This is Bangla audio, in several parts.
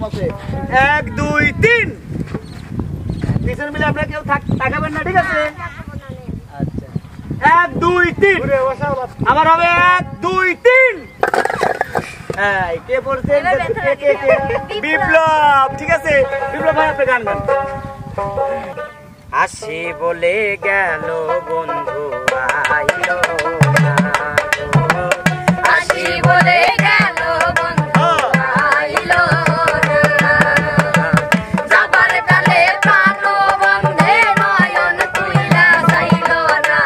নিয়ম আছে 1 2 3 পিছন মিলে আপনারা কেউ তাকাবেন না ঠিক আছে আচ্ছা 1 2 3 আবার হবে 1 2 3 এই কে বলছেন কে বিপ্লব ঠিক আছে বিপ্লব ভাই আপনি গান গান আসি বলে গেল বন্ধু আইলো না আসি বলে গেল বন্ধু আইলো না যাবার কালে প্রাণ বন্ধে নয়ন তুইলা চাইলো না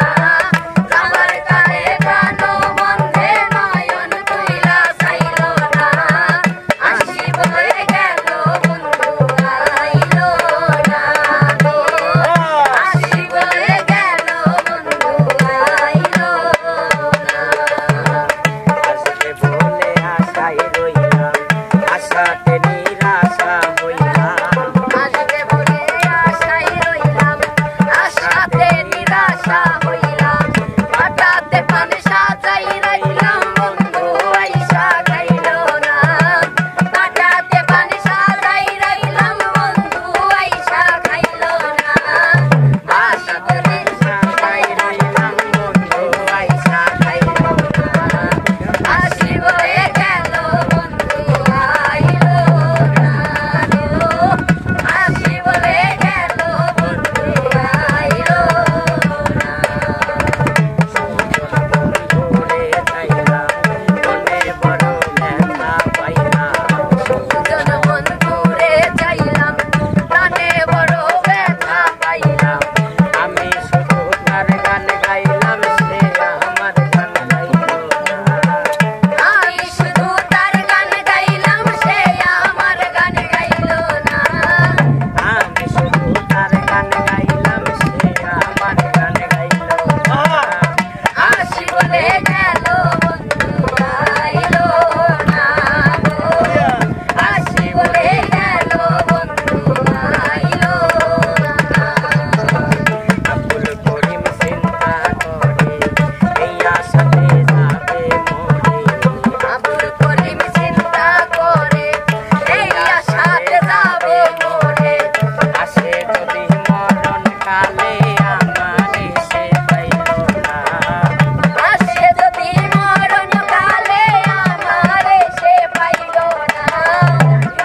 যাবার কালে প্রাণ বন্ধে নয়ন তুইলা চাইলো না আসি বলে গেল বন্ধু আইলো না আসি বলে গেল বন্ধু আইলো না আসবে বলে আশায় রইলাম আশাতে নিরাশা হইলাম আসবে বলে আশায় রইলাম আশাতে নিরাশা হইলাম হঠাৎ পানে সাজাই রাখলাম বন্ধু আইসা খাইলো না হঠাৎ পানে সাজাই রাখলাম বন্ধু আইসা খাইলো না আসি বলে আশায় রইলাম বন্ধু আইসা খাইলো না আসি বলে গেল বন্ধু আইলো না আসি বলে গেল বন্ধু আইলো না ঘুরে যাইলাম মনে বড় ব্যথা পাইলাম দুজন বন্ধুরে চাইলাম প্রাণে বড় ব্যথা পাইলাম আমি শুধু তার গান গাইলাম সে আমার গান গাইলো না আমি শুধু তার গান গাইলাম সে আমার গান গাইলো না আমি শুধু তার গান গাইলাম সে আমার গান গাইলো না আসি বলে গেল বন্ধু আইলো না আসি বলে গেল বন্ধু আইলো না আব্দুল করিম চিন্তা করে এই আশাতে যাবে মরে আব্দুল করিম চিন্তা করে এই আশাতে যাবে মরে আসে যদি মরণ কালে আমারে সে পাইলো না আসে যদি মরণ কালে আমারে সে পাইলো না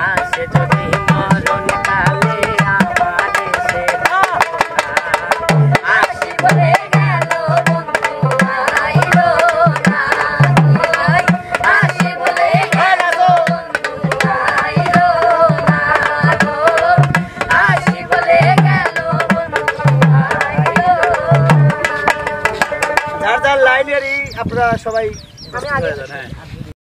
আসে যদি মরণ কালে আমারে সে পাইলো না আসি বলে গেল বন্ধু আইলো না আসি বলে গেল বন্ধু আইলো না আসি বলে গেল বন্ধু আইলো না যার যার লাইন আপনারা সবাই হয়ে যান হ্যাঁ